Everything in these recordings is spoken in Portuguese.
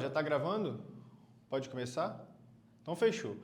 já tá gravando? Pode começar? Então fechou.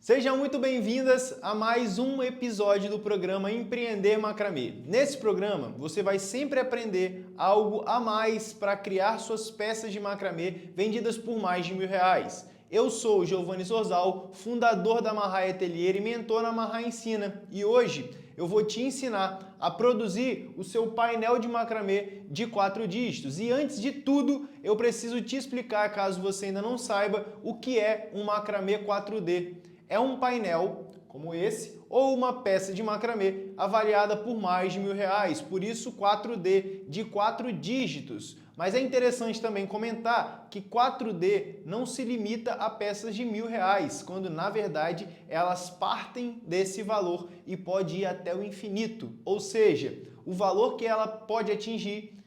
Sejam muito bem-vindas a mais um episódio do programa Empreender Macramê. Nesse programa, você vai sempre aprender algo a mais para criar suas peças de macramê vendidas por mais de R$1.000. Eu sou o Giovanni Zorzal, fundador da Marrai Atelier e mentor na Marrai Ensina. E hoje eu vou te ensinar a produzir o seu painel de macramê de 4 dígitos. E antes de tudo, eu preciso te explicar, caso você ainda não saiba, o que é um macramê 4D. É um painel como esse ou uma peça de macramê avaliada por mais de R$1.000, por isso 4D, de 4 dígitos. Mas é interessante também comentar que 4D não se limita a peças de R$1.000, quando na verdade elas partem desse valor e pode ir até o infinito. Ou seja, o valor que ela pode atingir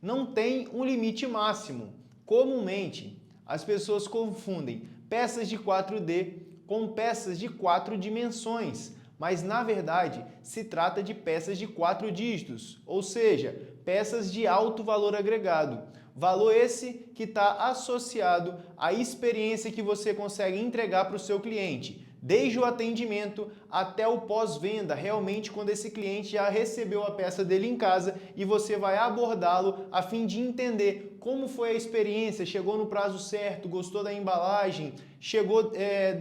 não tem um limite máximo. Comumente, as pessoas confundem peças de 4D com peças de 4 dimensões, mas na verdade se trata de peças de 4 dígitos, ou seja, peças de alto valor agregado. Valor esse que está associado à experiência que você consegue entregar para o seu cliente, desde o atendimento até o pós-venda, realmente quando esse cliente já recebeu a peça dele em casa e você vai abordá-lo a fim de entender como foi a experiência, chegou no prazo certo, gostou da embalagem, chegou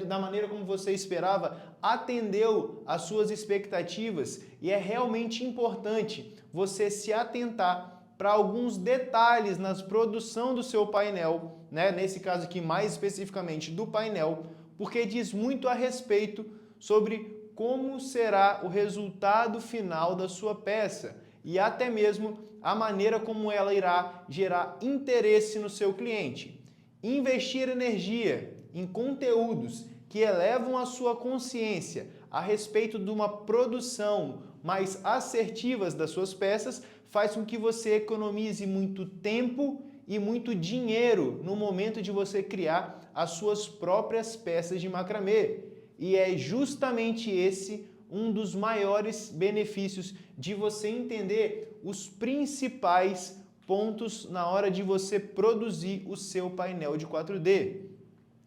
da maneira como você esperava, atendeu às suas expectativas, e é realmente importante você se atentar para alguns detalhes na produção do seu painel, né? Nesse caso aqui mais especificamente do painel, porque diz muito a respeito sobre como será o resultado final da sua peça e até mesmo a maneira como ela irá gerar interesse no seu cliente. Investir energia em conteúdos que elevam a sua consciência a respeito de uma produção mais assertiva das suas peças faz com que você economize muito tempo e muito dinheiro no momento de você criar as suas próprias peças de macramê. E é justamente esse um dos maiores benefícios de você entender os principais pontos na hora de você produzir o seu painel de 4D.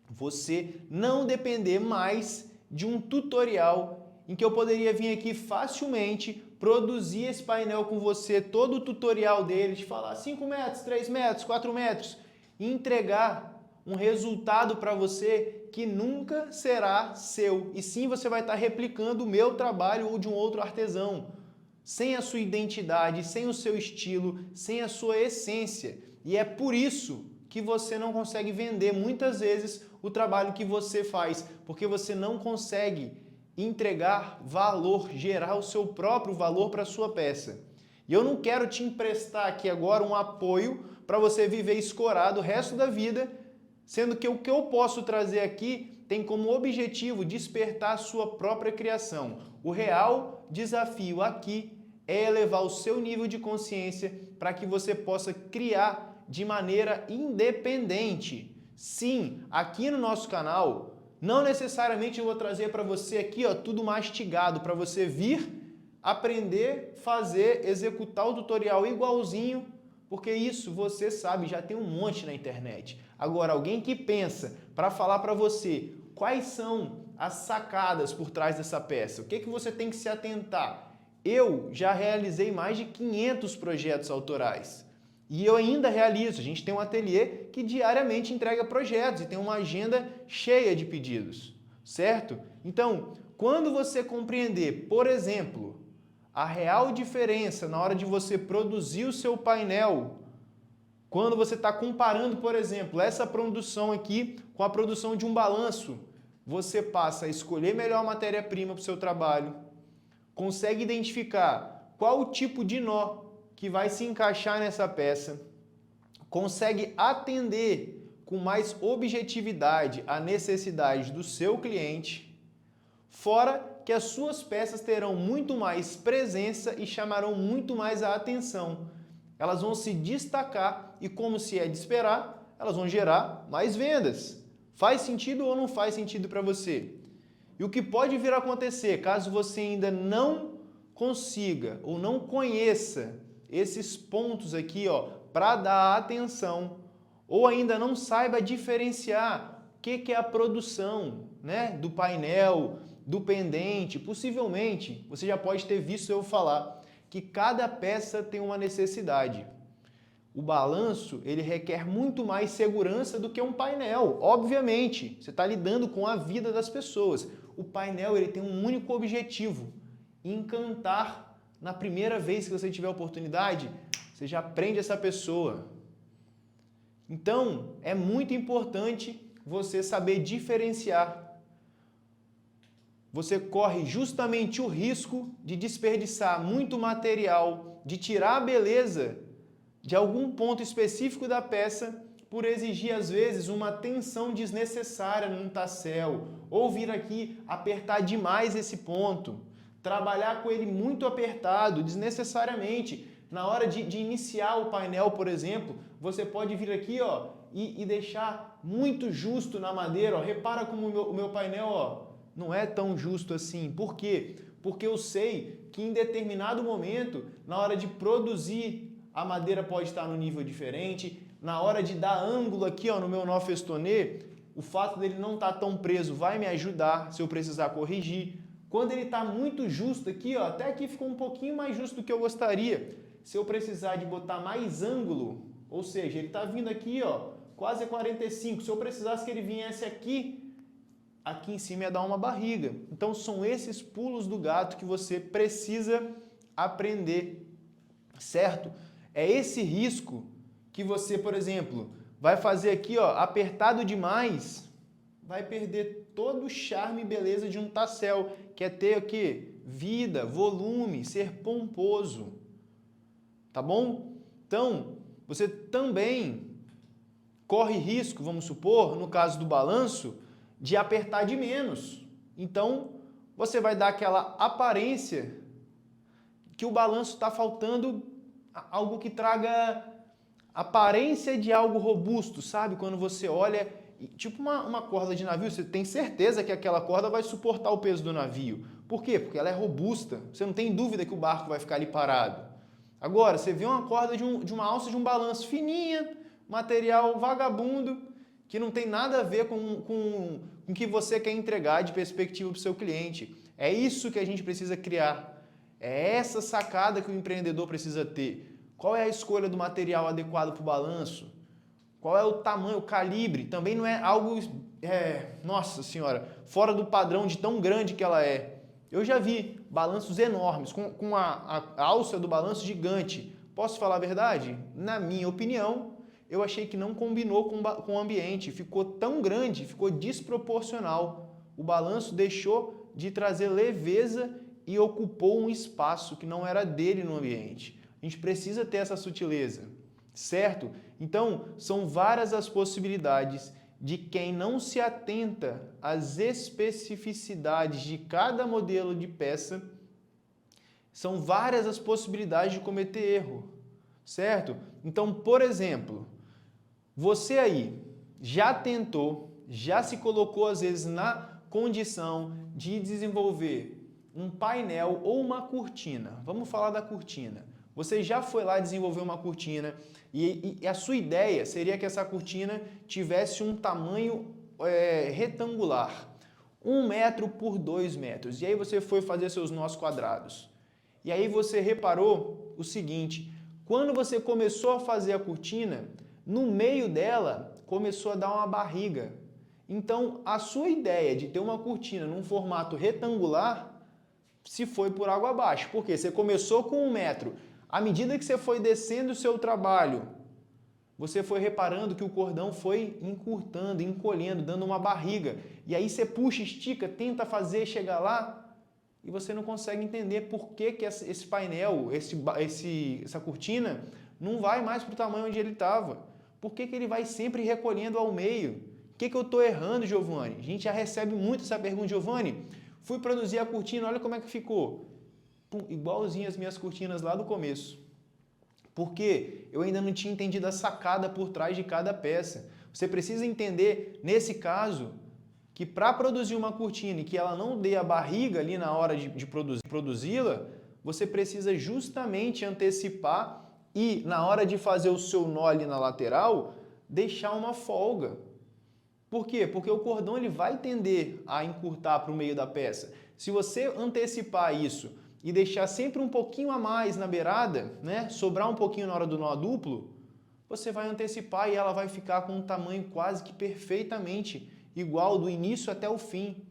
Você não depender mais de um tutorial em que eu poderia vir aqui facilmente produzir esse painel com você, todo o tutorial dele, te falar 5 metros, 3 metros, 4 metros, e entregar um resultado para você que nunca será seu. E sim, você vai estar replicando o meu trabalho ou de um outro artesão, sem a sua identidade, sem o seu estilo, sem a sua essência. E é por isso que você não consegue vender muitas vezes o trabalho que você faz, porque você não consegue entregar valor, gerar o seu próprio valor para a sua peça. E eu não quero te emprestar aqui agora um apoio para você viver escorado o resto da vida, sendo que o que eu posso trazer aqui tem como objetivo despertar a sua própria criação. O real desafio aqui é elevar o seu nível de consciência para que você possa criar de maneira independente. Sim, aqui no nosso canal, não necessariamente eu vou trazer para você aqui tudo mastigado, para você vir, aprender, fazer, executar o tutorial igualzinho, porque isso você sabe, já tem um monte na internet. Agora, alguém que pensa para falar para você quais são as sacadas por trás dessa peça, o que você tem que se atentar. Eu já realizei mais de 500 projetos autorais. E eu ainda realizo. A gente tem um ateliê que diariamente entrega projetos e tem uma agenda cheia de pedidos, certo? Então, quando você compreender, por exemplo, a real diferença na hora de você produzir o seu painel, quando você está comparando, por exemplo, essa produção aqui com a produção de um balanço, você passa a escolher melhor a matéria-prima para o seu trabalho, consegue identificar qual o tipo de nó que vai se encaixar nessa peça, consegue atender com mais objetividade a necessidade do seu cliente, fora que as suas peças terão muito mais presença e chamarão muito mais a atenção. Elas vão se destacar e, como se é de esperar, elas vão gerar mais vendas. Faz sentido ou não faz sentido para você? E o que pode vir a acontecer caso você ainda não consiga ou não conheça esses pontos aqui, para dar atenção, ou ainda não saiba diferenciar o que é a produção, né, do painel, do pendente, possivelmente você já pode ter visto eu falar que cada peça tem uma necessidade. O balanço, ele requer muito mais segurança do que um painel, obviamente. Você está lidando com a vida das pessoas. O painel, ele tem um único objetivo: encantar. Na primeira vez que você tiver a oportunidade, você já prende essa pessoa. Então, é muito importante você saber diferenciar. Você corre justamente o risco de desperdiçar muito material, de tirar a beleza de algum ponto específico da peça por exigir, às vezes, uma tensão desnecessária num tassel, ou vir aqui apertar demais esse ponto, trabalhar com ele muito apertado, desnecessariamente. Na hora de iniciar o painel, por exemplo, você pode vir aqui ó, e deixar muito justo na madeira. Ó. Repara como o meu painel ó, não é tão justo assim. Por quê? Porque eu sei que em determinado momento, na hora de produzir, a madeira pode estar no nível diferente. Na hora de dar ângulo aqui ó, no meu nó festonê, o fato dele não estar tão preso vai me ajudar se eu precisar corrigir. Quando ele está muito justo aqui, ó, até aqui ficou um pouquinho mais justo do que eu gostaria. Se eu precisar de botar mais ângulo, ou seja, ele está vindo aqui ó, quase a 45. Se eu precisasse que ele viesse aqui em cima ia dar uma barriga. Então são esses pulos do gato que você precisa aprender, certo? É esse risco que você, por exemplo, vai fazer aqui, ó, apertado demais, vai perder todo o charme e beleza de um tassel, que é ter o quê? Vida, volume, ser pomposo. Tá bom? Então, você também corre risco, vamos supor, no caso do balanço, de apertar de menos. Então, você vai dar aquela aparência que o balanço está faltando algo que traga aparência de algo robusto, sabe? Quando você olha, tipo uma corda de navio, você tem certeza que aquela corda vai suportar o peso do navio. Por quê? Porque ela é robusta. Você não tem dúvida que o barco vai ficar ali parado. Agora, você vê uma corda de uma alça de um balanço fininha, material vagabundo, que não tem nada a ver com o que você quer entregar de perspectiva para o seu cliente. É isso que a gente precisa criar. É essa sacada que o empreendedor precisa ter. Qual é a escolha do material adequado para o balanço? Qual é o tamanho, o calibre? Também não é algo, nossa senhora, fora do padrão de tão grande que ela é. Eu já vi balanços enormes, com a alça do balanço gigante. Posso falar a verdade? Na minha opinião, eu achei que não combinou com o ambiente. Ficou tão grande, ficou desproporcional. O balanço deixou de trazer leveza e ocupou um espaço que não era dele no ambiente. A gente precisa ter essa sutileza, certo? Então, são várias as possibilidades de quem não se atenta às especificidades de cada modelo de peça. São várias as possibilidades de cometer erro, certo? Então, por exemplo, você aí já tentou, já se colocou às vezes na condição de desenvolver um painel ou uma cortina. Vamos falar da cortina. Você já foi lá desenvolver uma cortina e a sua ideia seria que essa cortina tivesse um tamanho retangular, 1 metro por 2 metros. E aí você foi fazer seus nós quadrados. E aí você reparou o seguinte, quando você começou a fazer a cortina, no meio dela começou a dar uma barriga. Então, a sua ideia de ter uma cortina num formato retangular se foi por água abaixo. Por quê? Você começou com 1 metro. À medida que você foi descendo o seu trabalho, você foi reparando que o cordão foi encurtando, encolhendo, dando uma barriga. E aí você puxa, estica, tenta fazer, chegar lá, e você não consegue entender por que esse painel, essa cortina, não vai mais para o tamanho onde ele estava. Por que ele vai sempre recolhendo ao meio? O que eu estou errando, Giovanni? A gente já recebe muito essa pergunta, Giovanni. Fui produzir a cortina, olha como é que ficou. Pum, igualzinho as minhas cortinas lá do começo. Porque eu ainda não tinha entendido a sacada por trás de cada peça. Você precisa entender, nesse caso, que para produzir uma cortina e que ela não dê a barriga ali na hora de produzi-la, você precisa justamente antecipar e, na hora de fazer o seu nó ali na lateral, deixar uma folga. Por quê? Porque o cordão ele vai tender a encurtar para o meio da peça. Se você antecipar isso e deixar sempre um pouquinho a mais na beirada, né, sobrar um pouquinho na hora do nó duplo, você vai antecipar e ela vai ficar com um tamanho quase que perfeitamente igual do início até o fim.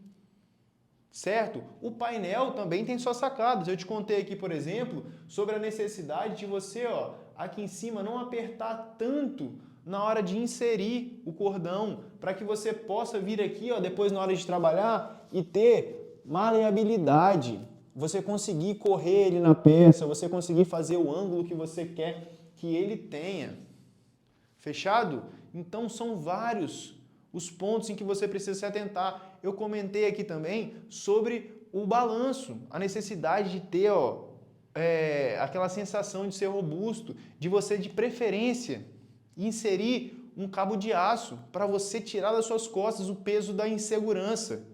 Certo? O painel também tem suas sacadas. Eu te contei aqui, por exemplo, sobre a necessidade de você, aqui em cima, não apertar tanto na hora de inserir o cordão, para que você possa vir aqui, depois na hora de trabalhar e ter maleabilidade. Você conseguir correr ele na peça, você conseguir fazer o ângulo que você quer que ele tenha. Fechado? Então são vários os pontos em que você precisa se atentar. Eu comentei aqui também sobre o balanço, a necessidade de ter aquela sensação de ser robusto, de você, de preferência, inserir um cabo de aço para você tirar das suas costas o peso da insegurança.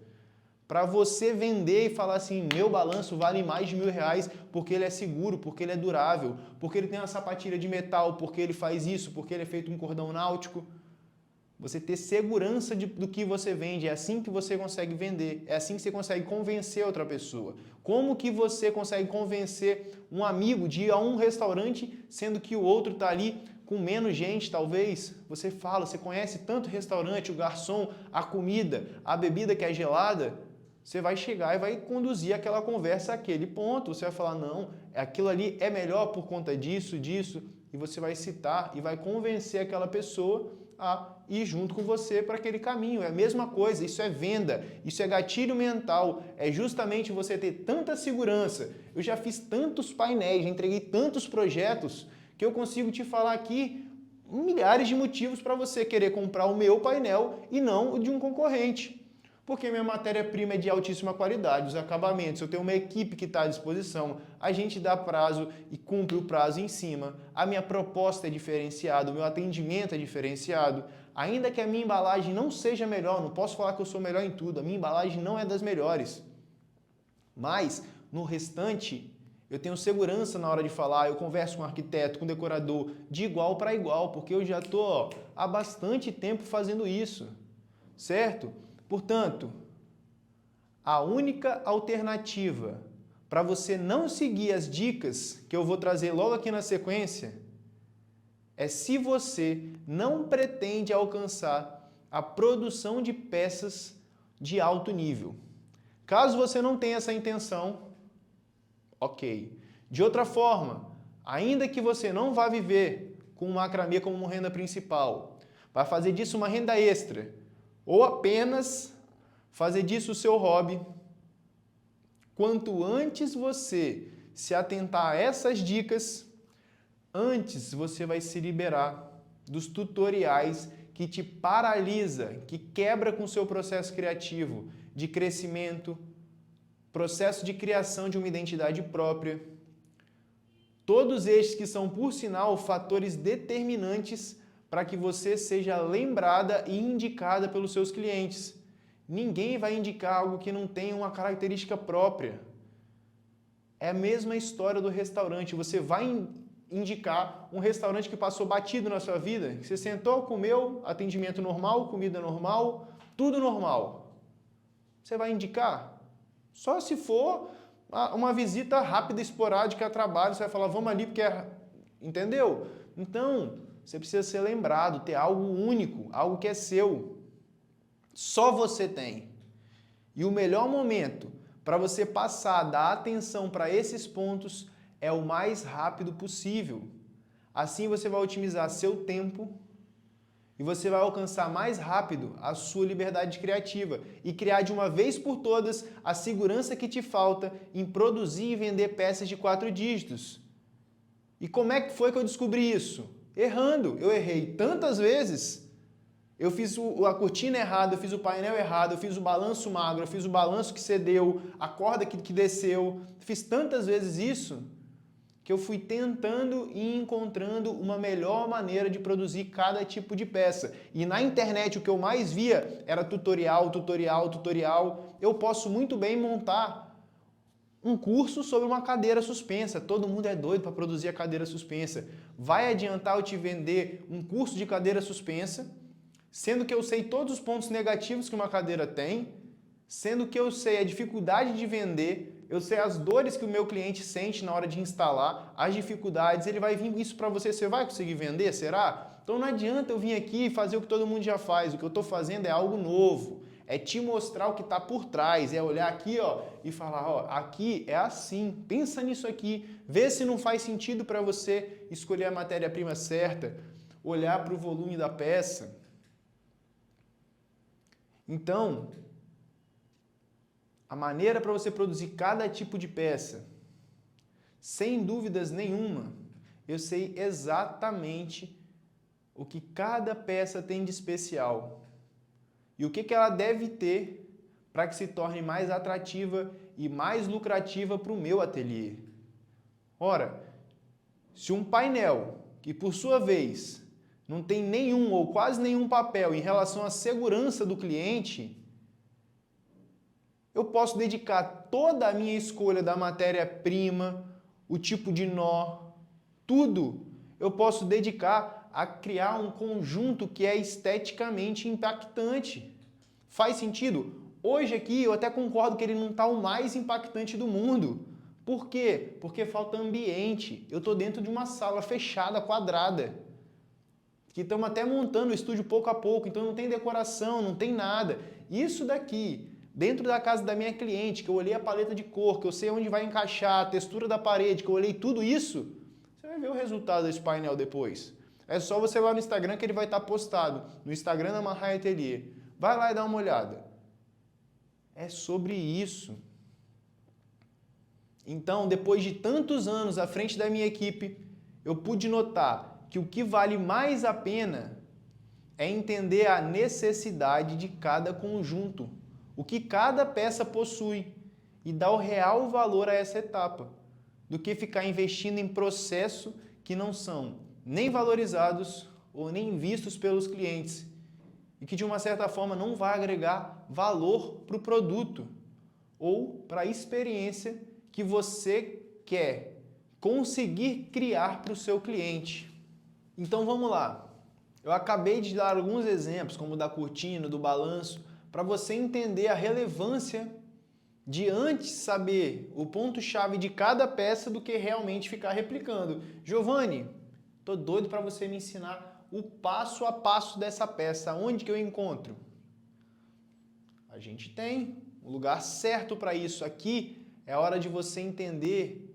Para você vender e falar assim, meu balanço vale mais de R$1.000 porque ele é seguro, porque ele é durável, porque ele tem uma sapatilha de metal, porque ele faz isso, porque ele é feito com cordão náutico. Você ter segurança do que você vende, é assim que você consegue vender, é assim que você consegue convencer outra pessoa. Como que você consegue convencer um amigo de ir a um restaurante, sendo que o outro está ali com menos gente, talvez? Você fala, você conhece tanto restaurante, o garçom, a comida, a bebida que é gelada, você vai chegar e vai conduzir aquela conversa àquele ponto. Você vai falar, não, aquilo ali é melhor por conta disso, e você vai citar e vai convencer aquela pessoa a ir junto com você para aquele caminho. É a mesma coisa, isso é venda, isso é gatilho mental, é justamente você ter tanta segurança. Eu já fiz tantos painéis, já entreguei tantos projetos, que eu consigo te falar aqui milhares de motivos para você querer comprar o meu painel e não o de um concorrente. Porque minha matéria-prima é de altíssima qualidade, os acabamentos, eu tenho uma equipe que está à disposição, a gente dá prazo e cumpre o prazo em cima, a minha proposta é diferenciada, o meu atendimento é diferenciado, ainda que a minha embalagem não seja melhor, não posso falar que eu sou melhor em tudo, a minha embalagem não é das melhores, mas no restante eu tenho segurança na hora de falar, eu converso com o arquiteto, com o decorador, de igual para igual, porque eu já estou há bastante tempo fazendo isso, certo? Portanto, a única alternativa para você não seguir as dicas que eu vou trazer logo aqui na sequência é se você não pretende alcançar a produção de peças de alto nível. Caso você não tenha essa intenção, ok. De outra forma, ainda que você não vá viver com o macramê como uma renda principal, vai fazer disso uma renda extra, ou apenas fazer disso o seu hobby, quanto antes você se atentar a essas dicas, antes você vai se liberar dos tutoriais que te paralisa, que quebra com o seu processo criativo de crescimento, processo de criação de uma identidade própria. Todos estes que são, por sinal, fatores determinantes para que você seja lembrada e indicada pelos seus clientes. Ninguém vai indicar algo que não tenha uma característica própria. É a mesma história do restaurante. Você vai indicar um restaurante que passou batido na sua vida? Você sentou, comeu, atendimento normal, comida normal, tudo normal. Você vai indicar? Só se for uma visita rápida, esporádica a trabalho, você vai falar, vamos ali porque é... Entendeu? Então, você precisa ser lembrado, ter algo único, algo que é seu. Só você tem. E o melhor momento para você passar a dar atenção para esses pontos é o mais rápido possível. Assim você vai otimizar seu tempo e você vai alcançar mais rápido a sua liberdade criativa e criar de uma vez por todas a segurança que te falta em produzir e vender peças de 4 dígitos. E como é que foi que eu descobri isso? Errando. Eu errei tantas vezes. Eu fiz a cortina errada, eu fiz o painel errado, eu fiz o balanço magro, eu fiz o balanço que cedeu, a corda que desceu. Fiz tantas vezes isso que eu fui tentando e encontrando uma melhor maneira de produzir cada tipo de peça. E na internet o que eu mais via era tutorial, tutorial, tutorial. Eu posso muito bem montar um curso sobre uma cadeira suspensa. Todo mundo é doido para produzir a cadeira suspensa. Vai adiantar eu te vender um curso de cadeira suspensa, sendo que eu sei todos os pontos negativos que uma cadeira tem, sendo que eu sei a dificuldade de vender, eu sei as dores que o meu cliente sente na hora de instalar, as dificuldades, ele vai vir isso para você, você vai conseguir vender, será? Então não adianta eu vir aqui e fazer o que todo mundo já faz, o que eu estou fazendo é algo novo, é te mostrar o que está por trás, é olhar aqui ó, e falar, ó, aqui é assim, pensa nisso aqui, vê se não faz sentido para você escolher a matéria-prima certa, olhar para o volume da peça. Então, a maneira para você produzir cada tipo de peça, sem dúvidas nenhuma, eu sei exatamente o que cada peça tem de especial e o que ela deve ter para que se torne mais atrativa e mais lucrativa para o meu ateliê. Ora, se um painel, que por sua vez não tem nenhum ou quase nenhum papel em relação à segurança do cliente, eu posso dedicar toda a minha escolha da matéria-prima, o tipo de nó, tudo, eu posso dedicar a criar um conjunto que é esteticamente impactante. Faz sentido? Hoje aqui eu até concordo que ele não está o mais impactante do mundo. Por quê? Porque falta ambiente. Eu estou dentro de uma sala fechada, quadrada, que estamos até montando o estúdio pouco a pouco, então não tem decoração, não tem nada. Isso daqui, dentro da casa da minha cliente, que eu olhei a paleta de cor, que eu sei onde vai encaixar, a textura da parede, que eu olhei tudo isso, você vai ver o resultado desse painel depois. É só você ir lá no Instagram que ele vai estar postado, no Instagram da Marraia Ateliê. Vai lá e dá uma olhada. É sobre isso. Então, depois de tantos anos à frente da minha equipe, eu pude notar que o que vale mais a pena é entender a necessidade de cada conjunto, o que cada peça possui e dar o real valor a essa etapa, do que ficar investindo em processos que não são nem valorizados ou nem vistos pelos clientes e que de uma certa forma não vai agregar valor para o produto ou para a experiência que você quer conseguir criar para o seu cliente. Então vamos lá. Eu acabei de dar alguns exemplos, como o da cortina, do balanço, para você entender a relevância de antes saber o ponto-chave de cada peça do que realmente ficar replicando. Giovanni, tô doido para você me ensinar o passo a passo dessa peça. Onde que eu encontro? A gente tem um lugar certo para isso. Aqui é a hora de você entender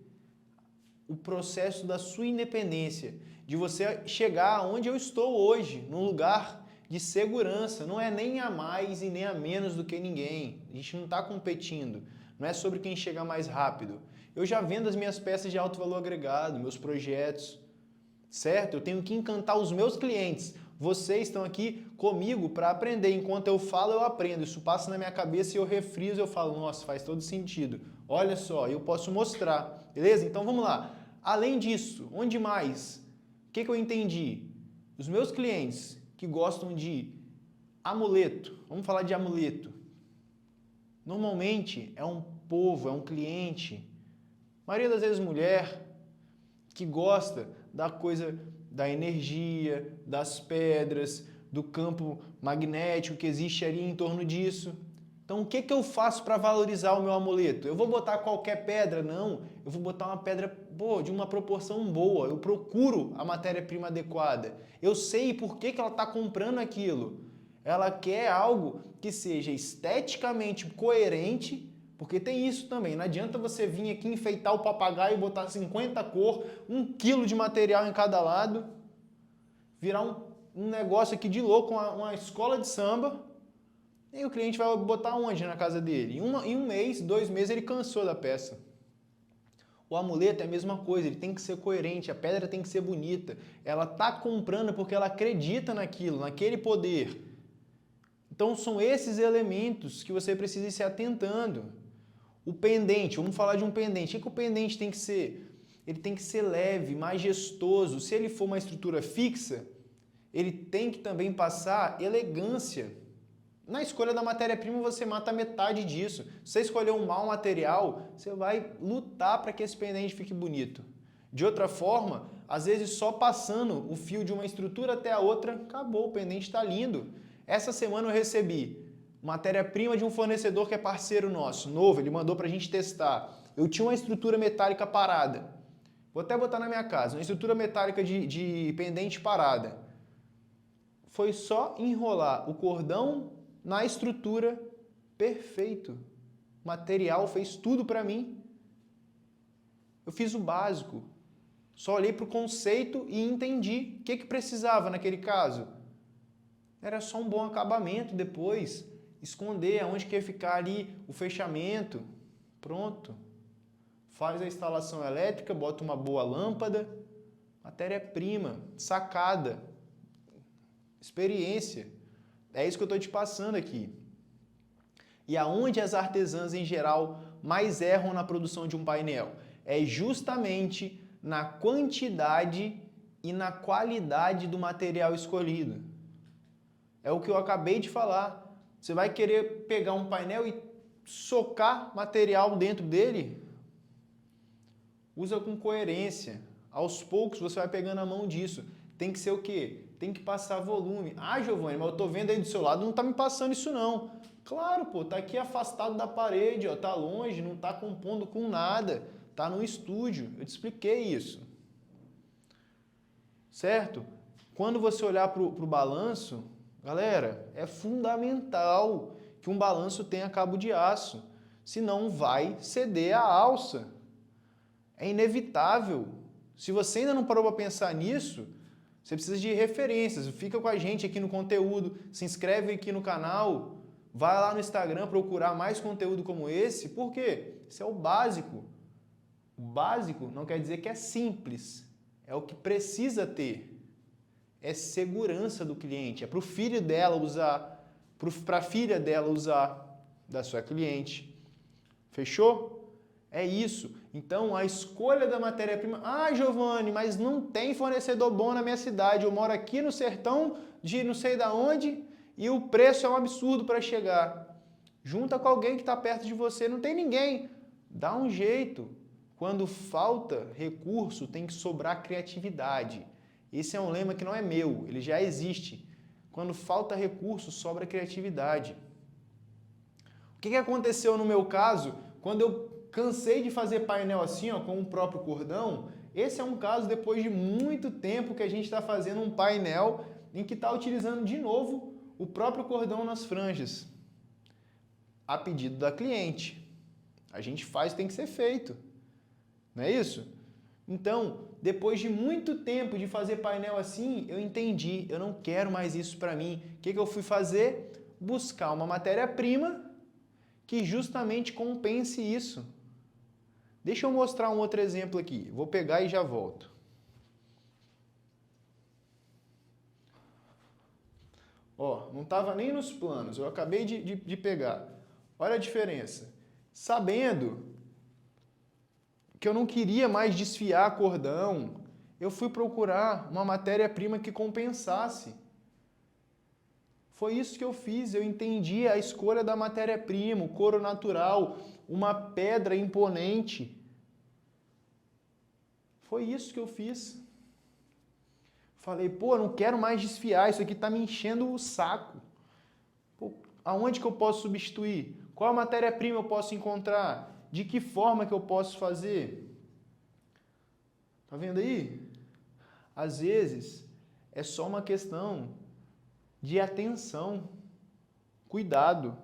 o processo da sua independência, de você chegar onde eu estou hoje, num lugar de segurança. Não é nem a mais e nem a menos do que ninguém. A gente não está competindo. Não é sobre quem chega mais rápido. Eu já vendo as minhas peças de alto valor agregado, meus projetos, certo? Eu tenho que encantar os meus clientes. Vocês estão aqui comigo para aprender. Enquanto eu falo, eu aprendo. Isso passa na minha cabeça e eu refriso, eu falo, nossa, faz todo sentido. Olha só, eu posso mostrar. Beleza? Então vamos lá. Além disso, onde mais? O que eu entendi? Os meus clientes que gostam de amuleto, vamos falar de amuleto. Normalmente é um povo, é um cliente, a maioria das vezes mulher, que gosta da coisa da energia, das pedras, do campo magnético que existe ali em torno disso. Então, o que eu faço para valorizar o meu amuleto? Eu vou botar qualquer pedra? Não, eu vou botar uma pedra boa, de uma proporção boa. Eu procuro a matéria-prima adequada. Eu sei por que ela está comprando aquilo. Ela quer algo que seja esteticamente coerente, porque tem isso também. Não adianta você vir aqui enfeitar o papagaio e botar 50 cores, 1 quilo de material em cada lado, virar um negócio aqui de louco, uma escola de samba. E o cliente vai botar onde na casa dele? Em um mês, 2 meses, ele cansou da peça. O amuleto é a mesma coisa, ele tem que ser coerente, a pedra tem que ser bonita. Ela está comprando porque ela acredita naquilo, naquele poder. Então são esses elementos que você precisa ir se atentando. O pendente, vamos falar de um pendente. O que o pendente tem que ser? Ele tem que ser leve, majestoso. Se ele for uma estrutura fixa, ele tem que também passar elegância. Na escolha da matéria-prima você mata metade disso. Se você escolher um mau material, você vai lutar para que esse pendente fique bonito. De outra forma, às vezes só passando o fio de uma estrutura até a outra, acabou, o pendente está lindo. Essa semana eu recebi matéria-prima de um fornecedor que é parceiro nosso, novo, ele mandou para a gente testar. Eu tinha uma estrutura metálica parada. Vou até botar na minha casa, uma estrutura metálica de pendente parada. Foi só enrolar o cordão na estrutura, perfeito. O material fez tudo para mim. Eu fiz o básico. Só olhei para o conceito e entendi o que precisava naquele caso. Era só um bom acabamento depois. Esconder aonde que ia ficar ali o fechamento. Pronto. Faz a instalação elétrica, bota uma boa lâmpada. Matéria-prima, sacada, experiência. É isso que eu estou te passando aqui. E aonde as artesãs em geral mais erram na produção de um painel? É justamente na quantidade e na qualidade do material escolhido. É o que eu acabei de falar. Você vai querer pegar um painel e socar material dentro dele? Usa com coerência. Aos poucos você vai pegando a mão disso. Tem que ser o quê? Tem que passar volume. Ah, Giovanni, mas eu tô vendo aí do seu lado, não tá me passando isso não. Claro, pô, tá aqui afastado da parede, ó, tá longe, não tá compondo com nada, tá no estúdio. Eu te expliquei isso. Certo? Quando você olhar pro balanço, galera, é fundamental que um balanço tenha cabo de aço, senão vai ceder a alça. É inevitável. Se você ainda não parou para pensar nisso, você precisa de referências. Fica com a gente aqui no conteúdo, se inscreve aqui no canal, vai lá no Instagram procurar mais conteúdo como esse. Por quê? Isso é o básico. O básico não quer dizer que é simples, é o que precisa ter. É segurança do cliente, é para o filho dela usar, para a filha dela usar, da sua cliente. Fechou? É isso. Então, a escolha da matéria-prima... Ah, Giovanni, mas não tem fornecedor bom na minha cidade. Eu moro aqui no sertão de não sei da onde e o preço é um absurdo para chegar. Junta com alguém que está perto de você. Não tem ninguém. Dá um jeito. Quando falta recurso, tem que sobrar criatividade. Esse é um lema que não é meu, ele já existe. Quando falta recurso, sobra criatividade. O que aconteceu no meu caso? Quando eu cansei de fazer painel assim, ó, com o próprio cordão. Esse é um caso depois de muito tempo que a gente está fazendo um painel em que está utilizando de novo o próprio cordão nas franjas. A pedido da cliente. A gente faz, tem que ser feito. Não é isso? Então, depois de muito tempo de fazer painel assim, eu entendi, eu não quero mais isso para mim. O que eu fui fazer? Buscar uma matéria-prima que justamente compense isso. Deixa eu mostrar um outro exemplo aqui. Vou pegar e já volto. Ó, não estava nem nos planos, eu acabei de pegar. Olha a diferença. Sabendo que eu não queria mais desfiar cordão, eu fui procurar uma matéria-prima que compensasse. Foi isso que eu fiz, eu entendi a escolha da matéria-prima, o couro natural, uma pedra imponente. Foi isso que eu fiz. Falei, pô, não quero mais desfiar, isso aqui está me enchendo o saco. Pô, aonde que eu posso substituir? Qual matéria-prima eu posso encontrar? De que forma que eu posso fazer? Tá vendo aí? Às vezes, é só uma questão de atenção, cuidado.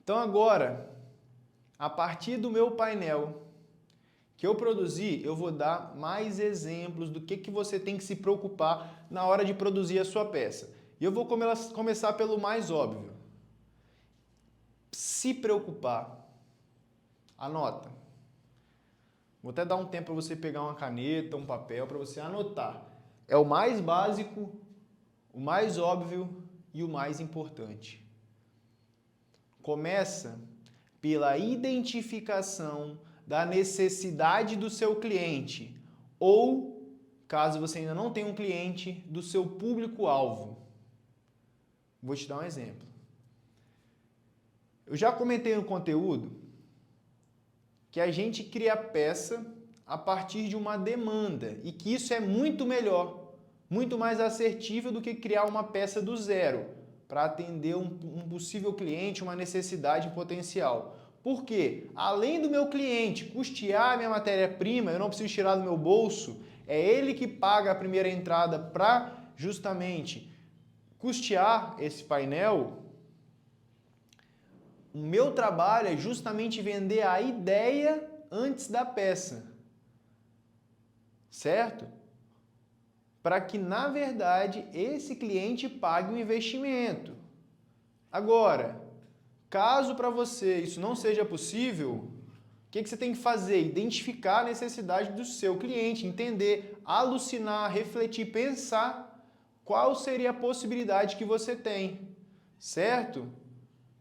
Então agora, a partir do meu painel que eu produzi, eu vou dar mais exemplos do que você tem que se preocupar na hora de produzir a sua peça. E eu vou começar pelo mais óbvio. Se preocupar. Anota. Vou até dar um tempo para você pegar uma caneta, um papel, para você anotar. É o mais básico, o mais óbvio e o mais importante. Começa pela identificação da necessidade do seu cliente ou, caso você ainda não tenha um cliente, do seu público-alvo. Vou te dar um exemplo. Eu já comentei no conteúdo que a gente cria peça a partir de uma demanda e que isso é muito melhor, muito mais assertível do que criar uma peça do zero para atender um possível cliente, uma necessidade potencial. Por quê? Além do meu cliente custear a minha matéria-prima, eu não preciso tirar do meu bolso, é ele que paga a primeira entrada para justamente custear esse painel. O meu trabalho é justamente vender a ideia antes da peça, certo? Para que, na verdade, esse cliente pague um investimento. Agora, caso para você isso não seja possível, o que você tem que fazer? Identificar a necessidade do seu cliente, entender, alucinar, refletir, pensar qual seria a possibilidade que você tem, certo?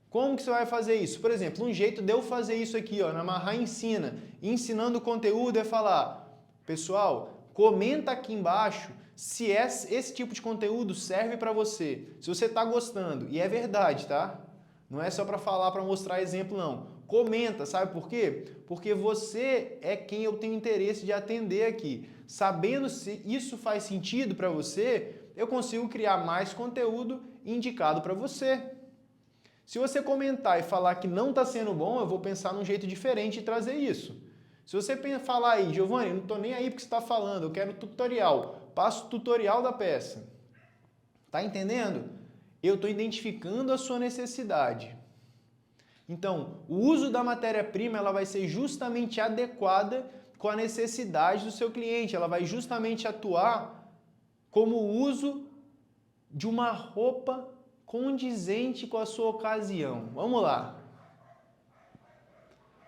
Como que você vai fazer isso? Por exemplo, um jeito de eu fazer isso aqui, ó, na Amarrar Ensina, ensinando o conteúdo é falar, pessoal, comenta aqui embaixo se esse tipo de conteúdo serve para você, se você está gostando, e é verdade, tá? Não é só para falar, para mostrar exemplo, não. Comenta, sabe por quê? Porque você é quem eu tenho interesse de atender aqui. Sabendo se isso faz sentido para você, eu consigo criar mais conteúdo indicado para você. Se você comentar e falar que não está sendo bom, eu vou pensar num jeito diferente de trazer isso. Se você falar aí, Giovanni, eu não estou nem aí porque você está falando, eu quero tutorial, passo o tutorial da peça. Tá entendendo? Eu estou identificando a sua necessidade. Então, o uso da matéria-prima ela vai ser justamente adequada com a necessidade do seu cliente. Ela vai justamente atuar como o uso de uma roupa condizente com a sua ocasião. Vamos lá.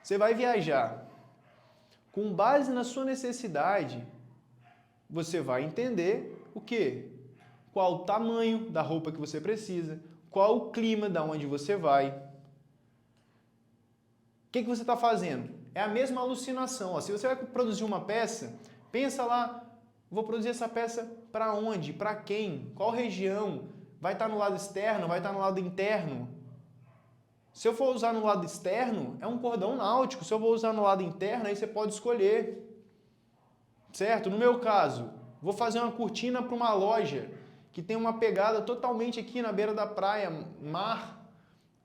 Você vai viajar. Com base na sua necessidade, você vai entender o quê? Qual o tamanho da roupa que você precisa, qual o clima da onde você vai. O que você está fazendo? É a mesma alucinação. Ó. Se você vai produzir uma peça, pensa lá, vou produzir essa peça para onde? Para quem? Qual região? Vai estar no lado externo? Vai estar no lado interno? Se eu for usar no lado externo, é um cordão náutico. Se eu vou usar no lado interno, aí você pode escolher. Certo? No meu caso, vou fazer uma cortina para uma loja que tem uma pegada totalmente aqui na beira da praia, mar,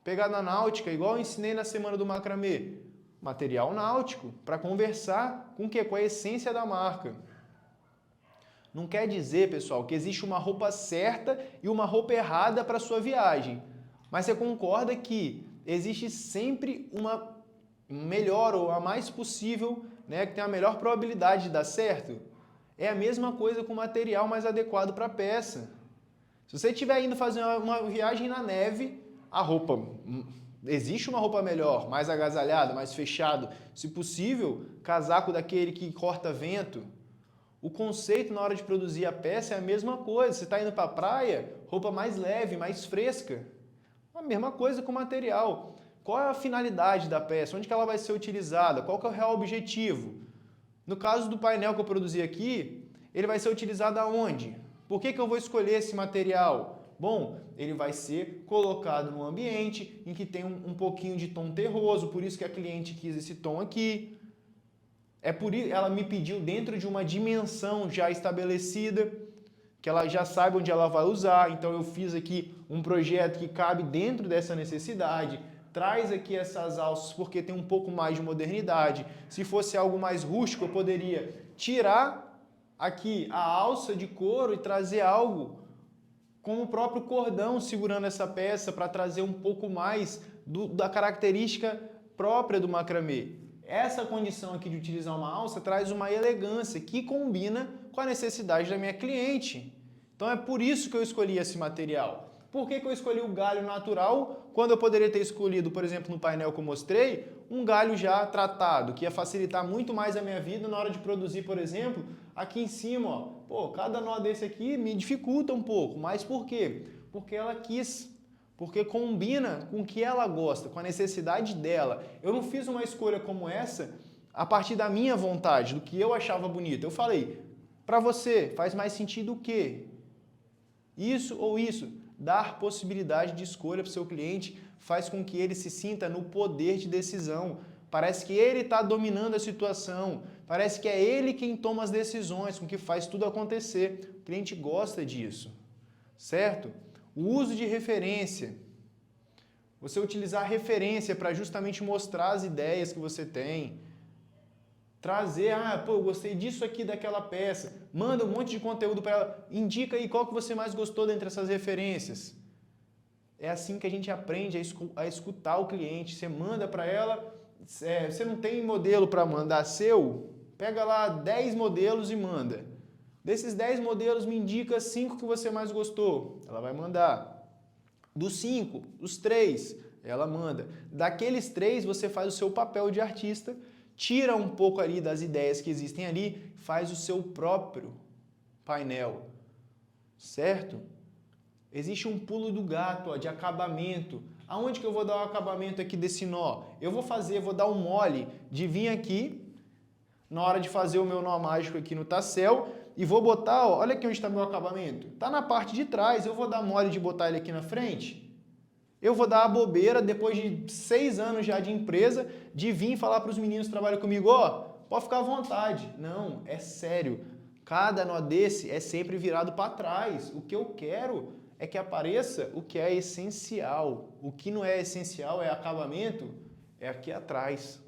pegada náutica, igual eu ensinei na semana do macramê. Material náutico, para conversar com o quê? Com a essência da marca. Não quer dizer, pessoal, que existe uma roupa certa e uma roupa errada para a sua viagem. Mas você concorda que existe sempre uma melhor ou a mais possível, né, que tem a melhor probabilidade de dar certo? É a mesma coisa com o material mais adequado para a peça. Se você estiver indo fazer uma viagem na neve, a roupa... Existe uma roupa melhor, mais agasalhada, mais fechado. Se possível, casaco daquele que corta vento. O conceito na hora de produzir a peça é a mesma coisa. Você está indo para a praia, roupa mais leve, mais fresca. A mesma coisa com o material. Qual é a finalidade da peça? Onde que ela vai ser utilizada? Qual que é o real objetivo? No caso do painel que eu produzi aqui, ele vai ser utilizado aonde? Por que eu vou escolher esse material? Bom, ele vai ser colocado num ambiente em que tem um pouquinho de tom terroso, por isso que a cliente quis esse tom aqui. É por isso ela me pediu dentro de uma dimensão já estabelecida, que ela já sabe onde ela vai usar. Então eu fiz aqui um projeto que cabe dentro dessa necessidade. Traz aqui essas alças porque tem um pouco mais de modernidade. Se fosse algo mais rústico, eu poderia tirar aqui a alça de couro e trazer algo com o próprio cordão segurando essa peça para trazer um pouco mais da característica própria do macramê. Essa condição aqui de utilizar uma alça traz uma elegância que combina com a necessidade da minha cliente. Então é por isso que eu escolhi esse material. Por que eu escolhi o galho natural quando eu poderia ter escolhido, por exemplo, no painel que eu mostrei, um galho já tratado, que ia facilitar muito mais a minha vida na hora de produzir, por exemplo, aqui em cima, ó. Pô, cada nó desse aqui me dificulta um pouco, mas por quê? Porque ela quis, porque combina com o que ela gosta, com a necessidade dela. Eu não fiz uma escolha como essa a partir da minha vontade, do que eu achava bonito. Eu falei, para você, faz mais sentido o quê? Isso ou isso? Dar possibilidade de escolha para o seu cliente faz com que ele se sinta no poder de decisão. Parece que ele está dominando a situação. Parece que é ele quem toma as decisões, com que faz tudo acontecer. O cliente gosta disso, certo? O uso de referência. Você utilizar referência para justamente mostrar as ideias que você tem. Trazer, eu gostei disso aqui daquela peça. Manda um monte de conteúdo para ela. Indica aí qual que você mais gostou dentre essas referências. É assim que a gente aprende a escutar o cliente. Você manda para ela, você não tem modelo para mandar seu? Pega lá 10 modelos e manda. Desses 10 modelos, me indica 5 que você mais gostou. Ela vai mandar. Dos 5, os 3, ela manda. Daqueles 3, você faz o seu papel de artista, tira um pouco ali das ideias que existem ali, faz o seu próprio painel, certo? Existe um pulo do gato, de acabamento. Aonde que eu vou dar o acabamento aqui desse nó? Eu vou dar um mole de vir aqui, na hora de fazer o meu nó mágico aqui no tassel, e vou botar, olha aqui onde está meu acabamento. Está na parte de trás, eu vou dar mole de botar ele aqui na frente. Eu vou dar a bobeira, depois de 6 anos já de empresa, de vir falar para os meninos que trabalham comigo, pode ficar à vontade. Não, é sério. Cada nó desse é sempre virado para trás. O que eu quero é que apareça o que é essencial. O que não é essencial é acabamento, é aqui atrás.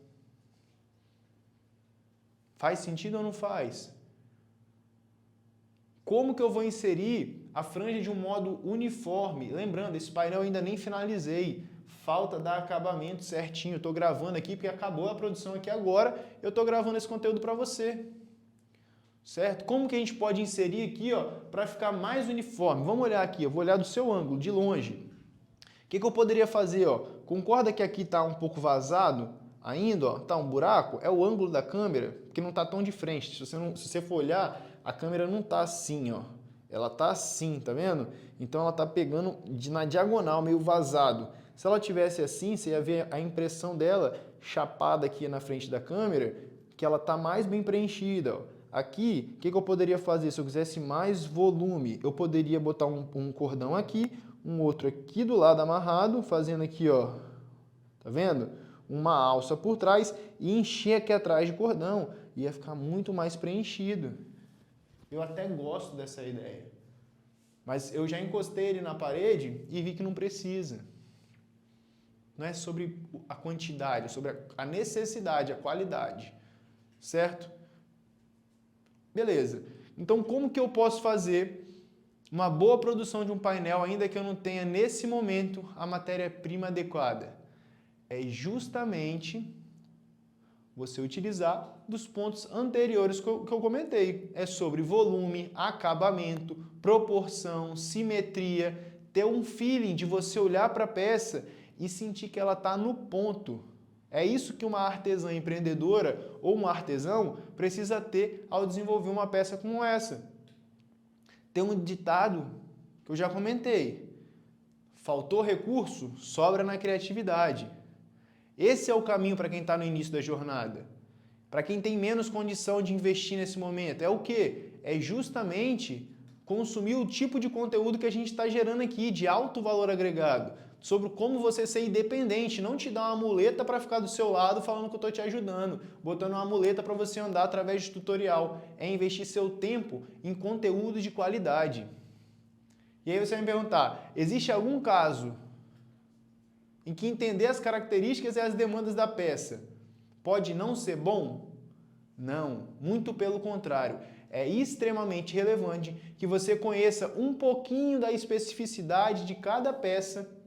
Faz sentido ou não faz? Como que eu vou inserir a franja de um modo uniforme? Lembrando, esse painel eu ainda nem finalizei. Falta dar acabamento certinho. Estou gravando aqui porque acabou a produção aqui agora. Eu estou gravando esse conteúdo para você. Certo? Como que a gente pode inserir aqui para ficar mais uniforme? Vamos olhar aqui. Eu vou olhar do seu ângulo, de longe. O que eu poderia fazer? Concorda que aqui está um pouco vazado ainda? Está um buraco? É o ângulo da câmera, porque não está tão de frente. Se você for olhar, a câmera não está assim, ela está assim, tá vendo? Então ela está pegando na diagonal, meio vazado. Se ela tivesse assim, você ia ver a impressão dela chapada aqui na frente da câmera, que ela está mais bem preenchida. Aqui, o que eu poderia fazer? Se eu quisesse mais volume, eu poderia botar um cordão aqui, um outro aqui do lado amarrado, fazendo aqui, tá vendo? Uma alça por trás e encher aqui atrás de cordão. Ia ficar muito mais preenchido. Eu até gosto dessa ideia. Mas eu já encostei ele na parede e vi que não precisa. Não é sobre a quantidade, é sobre a necessidade, a qualidade. Certo? Beleza. Então, como que eu posso fazer uma boa produção de um painel, ainda que eu não tenha, nesse momento, a matéria-prima adequada? É justamente você utilizar dos pontos anteriores que eu comentei. É sobre volume, acabamento, proporção, simetria, ter um feeling de você olhar para a peça e sentir que ela está no ponto. É isso que uma artesã empreendedora ou um artesão precisa ter ao desenvolver uma peça como essa. Tem um ditado que eu já comentei. Faltou recurso, sobra na criatividade. Esse é o caminho para quem está no início da jornada. Para quem tem menos condição de investir nesse momento. É o quê? É justamente consumir o tipo de conteúdo que a gente está gerando aqui, de alto valor agregado. Sobre como você ser independente, não te dar uma muleta para ficar do seu lado falando que eu estou te ajudando, botando uma muleta para você andar através de tutorial. É investir seu tempo em conteúdo de qualidade. E aí você vai me perguntar, existe algum caso em que entender as características e as demandas da peça pode não ser bom? Não, muito pelo contrário. É extremamente relevante que você conheça um pouquinho da especificidade de cada peça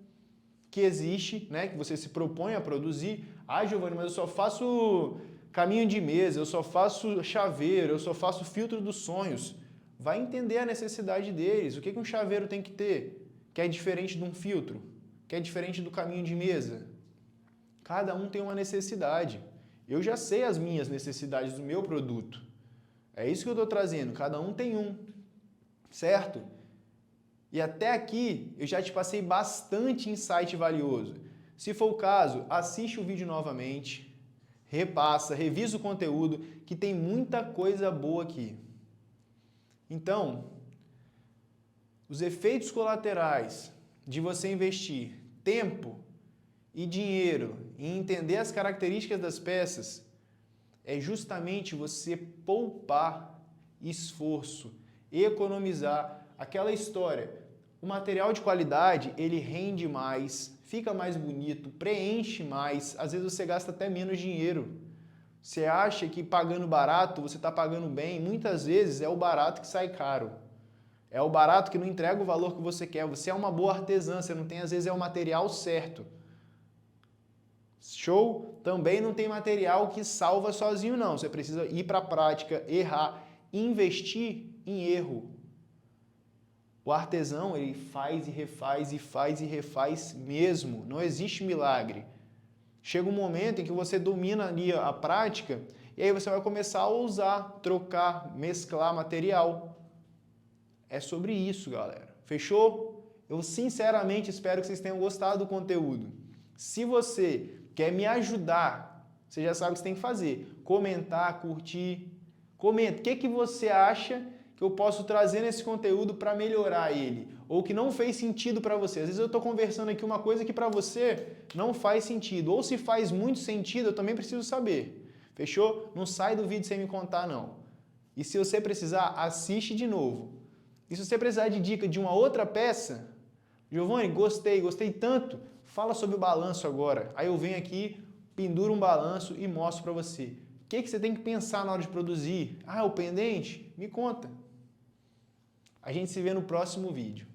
que existe, né, que você se propõe a produzir. Giovanni, mas eu só faço caminho de mesa, eu só faço chaveiro, eu só faço filtro dos sonhos. Vai entender a necessidade deles. O que um chaveiro tem que ter, que é diferente de um filtro, que é diferente do caminho de mesa. Cada um tem uma necessidade. Eu já sei as minhas necessidades do meu produto. É isso que eu estou trazendo. Cada um tem um, certo? E até aqui eu já te passei bastante insight valioso. Se for o caso, assiste o vídeo novamente, repassa, revisa o conteúdo, que tem muita coisa boa aqui. Então, os efeitos colaterais de você investir tempo e dinheiro em entender as características das peças é justamente você poupar esforço, economizar aquela história. O material de qualidade, ele rende mais, fica mais bonito, preenche mais, às vezes você gasta até menos dinheiro. Você acha que pagando barato você está pagando bem, muitas vezes é o barato que sai caro. É o barato que não entrega o valor que você quer. Você é uma boa artesã, você não tem, às vezes, é o material certo. Show? Também não tem material que salva sozinho, não. Você precisa ir para a prática, errar, investir em erro. O artesão, ele faz e refaz e faz e refaz mesmo. Não existe milagre. Chega um momento em que você domina ali a prática e aí você vai começar a usar, trocar, mesclar material. É sobre isso, galera. Fechou? Eu sinceramente espero que vocês tenham gostado do conteúdo. Se você quer me ajudar, você já sabe o que você tem que fazer. Comentar, curtir. Comenta. O que você acha que eu posso trazer nesse conteúdo para melhorar ele? Ou que não fez sentido para você? Às vezes eu estou conversando aqui uma coisa que para você não faz sentido. Ou se faz muito sentido, eu também preciso saber. Fechou? Não sai do vídeo sem me contar, não. E se você precisar, assiste de novo. E se você precisar de dica de uma outra peça, Giovanni, gostei tanto, fala sobre o balanço agora. Aí eu venho aqui, penduro um balanço e mostro para você. O que você tem que pensar na hora de produzir? Ah, o pendente? Me conta. A gente se vê no próximo vídeo.